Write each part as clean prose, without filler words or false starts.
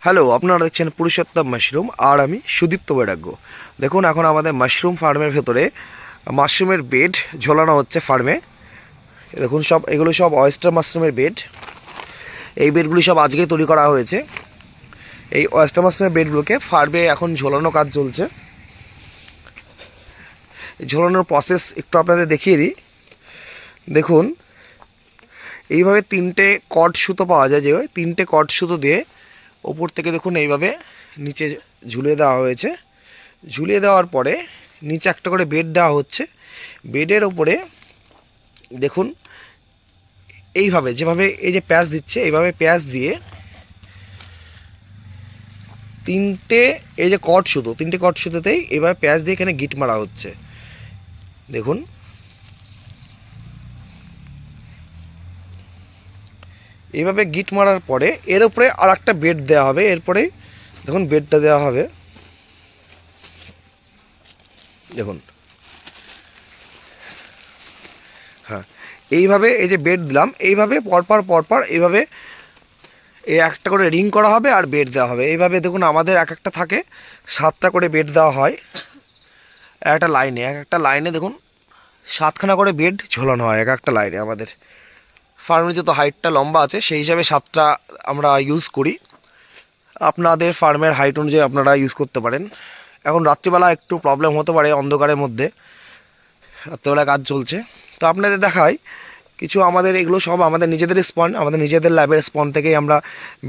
Hello, আপনারা দেখছেন Purushottam mushroom আর আমি সুদীপ্ত বৈরাগ্য। দেখুন, এখন আমাদের মাশরুম ফার্মের ভেতরে মাশরুমের বেড ঝোলানো হচ্ছে ফার্মে। দেখুন, এগুলো সব অয়েস্টার মাশরুমের বেড। এই বেডগুলি সব আজকেই তৈরি করা হয়েছে। এই অয়েস্টার মাশরুমের বেডগুলোকে ফার্মে এখন ঝোলানো কাজ চলছে। ঝোলানোর প্রসেস একটু আপনাদের দেখিয়ে দিই। দেখুন, এইভাবে তিনটে কট সুতো পাওয়া যায়, যে তিনটে কট সুতো দিয়ে ওপর থেকে দেখুন এইভাবে নিচে ঝুলিয়ে দেওয়া হয়েছে। ঝুলিয়ে দেওয়ার পরে নিচে একটা করে বেড দেওয়া হচ্ছে। বেডের ওপরে দেখুন এইভাবে, যেভাবে এই যে প্যাচ দিচ্ছে, এইভাবে প্যাচ দিয়ে এই যে তিনটে কট সুতোতেই এইভাবে প্যাচ দিয়ে এখানে গিট মারা হচ্ছে। দেখুন, এইভাবে গিট মারার পরে এর উপরে আর একটা বেড দেওয়া হবে। এরপরে দেখুন বেডটা দেওয়া হবে। দেখুন, হ্যাঁ, এইভাবে এই যে বেড দিলাম, এইভাবে পরপর এইভাবে এই একটা করে রিং করা হবে আর বেড দেওয়া হবে। এইভাবে দেখুন আমাদের এক একটা থাকে 7টা করে বেড দেওয়া হয় এক একটা লাইনে দেখুন 7খানা করে বেড ঝোলানো হয় এক একটা লাইনে। আমাদের ফার্মের যত হাইটটা লম্বা আছে সেই হিসাবে 7টা আমরা ইউজ করি। আপনাদের ফার্মের হাইট অনুযায়ী আপনারা ইউজ করতে পারেন। এখন রাত্রিবেলা একটু প্রবলেম হতে পারে, অন্ধকারের মধ্যে রাত্রিবেলা কাজ চলছে। তো আপনাদের দেখাই কিছু, আমাদের এগুলো সব আমাদের নিজেদের স্পন, আমাদের নিজেদের ল্যাবের স্পন থেকেই আমরা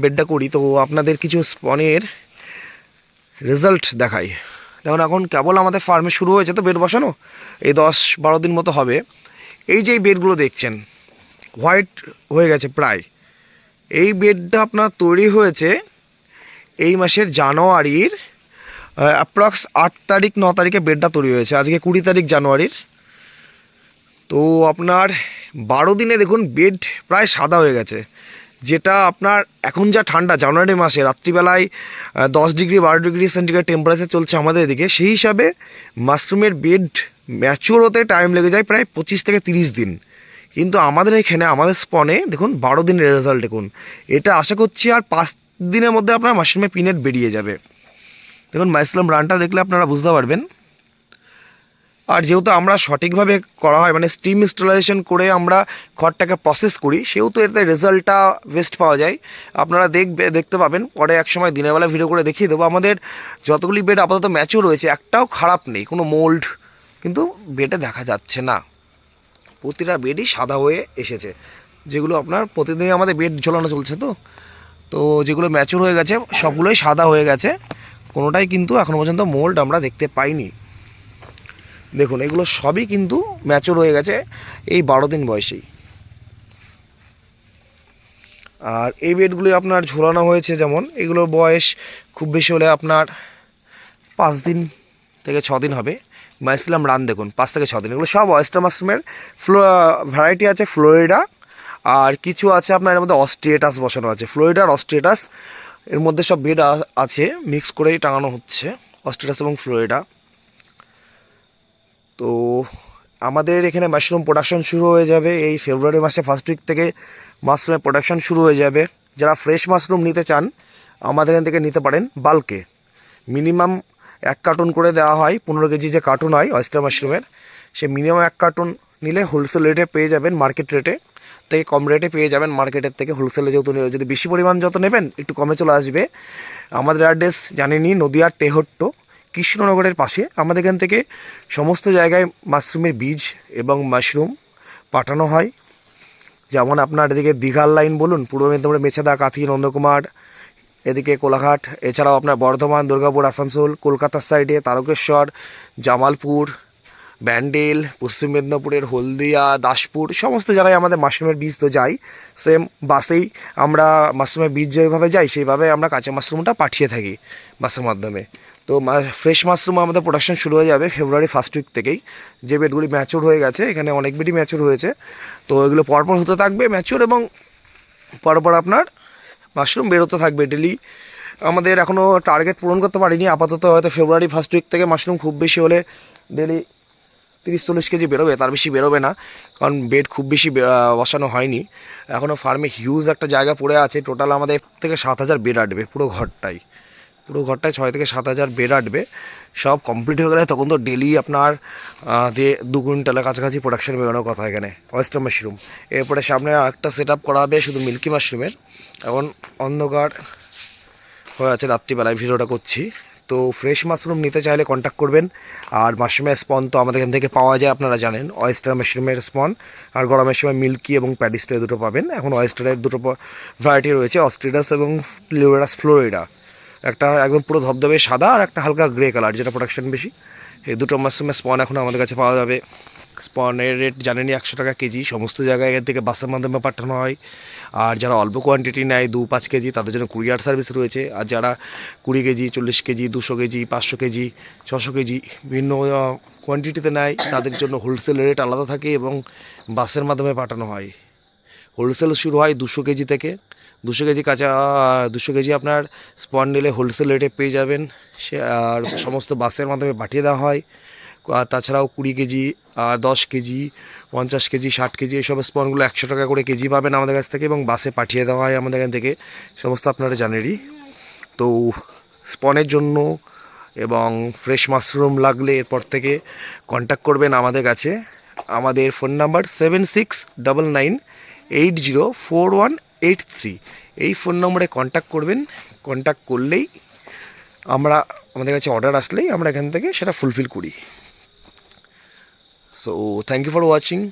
বেডটা করি। তো আপনাদের কিছু স্পনের রেজাল্ট দেখাই। দেখুন, এখন কেবল আমাদের ফার্মে শুরু হয়েছে তো বেড বসানো, এই 10-12 দিন মতো হবে। এই যে বেডগুলো দেখছেন হোয়াইট হয়ে গেছে প্রায়, এই বেডটা আপনার তৈরি হয়েছে এই মাসের জানুয়ারির অ্যাপ্রক্স 8-9 তারিখে বেডটা তৈরি হয়েছে। আজকে 20 তারিখ জানুয়ারির। তো আপনার 12 দিনে দেখুন বেড প্রায় সাদা হয়ে গেছে। যেটা আপনার এখন যা ঠান্ডা জানুয়ারি মাসে রাত্রিবেলায় 10 ডিগ্রি 12 ডিগ্রি সেন্টিগ্রেড টেম্পারেচার চলছে আমাদের এদিকে, সেই হিসাবে মাশরুমের বেড ম্যাচিওর হতে টাইম লেগে যায় প্রায় 25 থেকে 30 দিন। কিন্তু আমাদের এখানে আমাদের স্পনে দেখুন 12 দিনের রেজাল্ট দেখুন। এটা আশা করছি আর 5 দিনের মধ্যে আপনার মাশরুমের পিনেট বেরিয়ে যাবে। দেখুন, মাশরুম রানটা দেখলে আপনারা বুঝতে পারবেন। আর যেহেতু আমরা সঠিকভাবে করা হয়, মানে স্টিম স্টেরিলাইজেশন করে আমরা খড়টাকে প্রসেস করি, সেহেতু এতে রেজাল্টটা বেস্ট পাওয়া যায়। আপনারা দেখতে পাবেন পরে এক সময় দিনের বেলা ভিডিও করে দেখিয়ে দেবো। আমাদের যতগুলি বেড আপাতত ম্যাচিওর রয়েছে একটাও খারাপ নেই, কোনো মোল্ড কিন্তু বেডে দেখা যাচ্ছে না। প্রতিটা বেডই সাদা হয়ে এসেছে। যেগুলো আপনার প্রতিদিনই আমাদের বেড ঝোলানো চলছে, তো তো যেগুলো ম্যাচিওর হয়ে গেছে সবগুলোই সাদা হয়ে গেছে, কোনোটাই কিন্তু এখনও পর্যন্ত মোল্ড আমরা দেখতে পাইনি। দেখুন, এগুলো সবই কিন্তু ম্যাচিওর হয়ে গেছে এই 12 দিন বয়সেই। আর এই বেডগুলি আপনার ঝোলানো হয়েছে, যেমন এগুলোর বয়স খুব বেশি হলে আপনার 5 দিন থেকে 6 দিন হবে। মাশরুম রান দেখুন 5 থেকে 6 দিন। এগুলো সব অয়েস্টার মাশরুমের ভ্যারাইটি আছে, ফ্লোরিডা আর কিছু আছে আপনার এর মধ্যে অস্ট্রিয়েটাস বসানো আছে। ফ্লোরিডা আর অস্ট্রিয়েটাস এর মধ্যে সব বেড আছে, মিক্স করেই টাঙানো হচ্ছে অস্ট্রিয়েটাস এবং ফ্লোরিডা। তো আমাদের এখানে মাশরুম প্রোডাকশন শুরু হয়ে যাবে এই ফেব্রুয়ারি মাসে 1st উইক থেকে। মাশরুমের প্রোডাকশন শুরু হয়ে যাবে। যারা ফ্রেশ মাশরুম নিতে চান আমাদের এখান থেকে নিতে পারেন বাল্কে। মিনিমাম 1 কার্টুন করে দেওয়া হয়, 15 কেজি যে কার্টুন হয় অয়েস্টার মাশরুমের, সে মিনিমাম 1 কার্টুন নিলে হোলসেল রেটে পেয়ে যাবেন, মার্কেট রেটে থেকে কম রেটে পেয়ে যাবেন মার্কেটের থেকে। হোলসেলে যেহেতু যদি বেশি পরিমাণ যত নেবেন একটু কমে চলে আসবে। আমাদের অ্যাড্রেস জানেনই, নদিয়ার তেহট্ট কৃষ্ণনগরের পাশে। আমাদের এখান থেকে সমস্ত জায়গায় মাশরুমের বীজ এবং মাশরুম পাঠানো হয়। যেমন আপনার এদিকে দীঘার লাইন বলুন, পূর্ব মেদিনীপুরে মেছেদা, কাঁথি, নন্দকুমার, এদিকে কোলাঘাট, এছাড়াও আপনার বর্ধমান, দুর্গাপুর, আসানসোল, কলকাতার সাইডে তারকেশ্বর, জামালপুর, ব্যান্ডেল, পশ্চিম মেদিনীপুরের হলদিয়া, দাসপুর, সমস্ত জায়গায় আমাদের মাশরুমের বীজ তো যাই। সেম বাসেই আমরা মাশরুমের বীজ যেভাবে যাই সেইভাবে আমরা কাঁচা মাশরুমটা পাঠিয়ে থাকি বাসের মাধ্যমে। তো ফ্রেশ মাশরুম আমাদের প্রোডাকশন শুরু হয়ে যাবে ফেব্রুয়ারি 1st উইক থেকেই। যে বেডগুলি ম্যাচিওর হয়ে গেছে, এখানে অনেক বেডই ম্যাচিওর হয়েছে, তো এগুলো পরপর হতে থাকবে ম্যাচিওর, এবং পরপর আপনার মাশরুম বেরোতে থাকবে ডেলি। আমাদের এখনও টার্গেট পূরণ করতে পারিনি আপাতত, হয়তো ফেব্রুয়ারি 1st উইক থেকে মাশরুম খুব বেশি হলে ডেলি 30-40 কেজি বেরোবে, তার বেশি বেরোবে না, কারণ বেড খুব বেশি বসানো হয়নি এখনও। ফার্মে হিউজ একটা জায়গা পড়ে আছে, টোটাল আমাদের থেকে 7,000 বেড আটবে পুরো ঘরটায়। 6 থেকে 7,000 বেড আটবে। সব কমপ্লিট হয়ে গেলে তখন তো ডেলি আপনার 2 কুইন্টালের কাছাকাছি প্রোডাকশন বেরোনোর কথা এখানে অয়েস্টার মাশরুম। এরপরে সামনে আরেকটা সেট আপ করা হবে শুধু মিল্কি মাশরুমের। এখন অন্ধকার হয়ে আছে, রাত্রিবেলায় ভিডিওটা করছি। তো ফ্রেশ মাশরুম নিতে চাইলে কন্ট্যাক্ট করবেন। আর মাশরুমের স্পন তো আমাদের এখান থেকে পাওয়া যায়, আপনারা জানেন, অয়েস্টার মাশরুমের স্পন। আর গরমের সময় মিল্কি এবং প্যাডিস্টো দুটো পাবেন। এখন অয়েস্টারের দুটো ভ্যারাইটি রয়েছে, অস্ট্রিডাস এবং লিউরাস ফ্লোরিডা। একটা একদম পুরো ধবধবে সাদা, আর একটা হালকা গ্রে কালার, যেটা প্রোডাকশন বেশি। এই দুটো মাশরুমের স্পন এখন আমাদের কাছে পাওয়া যাবে। স্পনের রেট জানেনই, 100 টাকা কেজি। সমস্ত জায়গায় এখান থেকে বাসের মাধ্যমে পাঠানো হয়। আর যারা অল্প কোয়ান্টিটি নেয় 2-5 কেজি, তাদের জন্য কুরিয়ার সার্ভিস রয়েছে। আর যারা 20 KG, 40 KG, 200 KG, 500 KG, 600 KG বিভিন্ন কোয়ান্টিটিতে নেয়, তাদের জন্য হোলসেল রেট আলাদা থাকে এবং বাসের মাধ্যমে পাঠানো হয়। হোলসেল শুরু হয় 200 কেজি থেকে। 200 কেজি আপনার স্পন নিলে হোলসেল রেটে পেয়ে যাবেন। সে আর সমস্ত বাসের মাধ্যমে পাঠিয়ে দেওয়া হয়। আর তাছাড়াও 20 কেজি, 10 কেজি, 50 কেজি, 60 কেজি এইসব স্পনগুলো 100 টাকা করে কেজি পাবেন আমাদের কাছ থেকে, এবং বাসে পাঠিয়ে দেওয়া হয় আমাদের এখান থেকে। সমস্ত আপনারা জানেনই। তো স্পনের জন্য এবং ফ্রেশ মাশরুম লাগলে এরপর থেকে কন্ট্যাক্ট করবেন আমাদের কাছে। আমাদের ফোন নাম্বার 7699804183। এই ফোন নম্বরে কন্ট্যাক্ট করবেন। কন্ট্যাক্ট করলেই আমাদের কাছে অর্ডার আসলেই আমরা এখান থেকে সেটা ফুলফিল করি। So thank you for watching.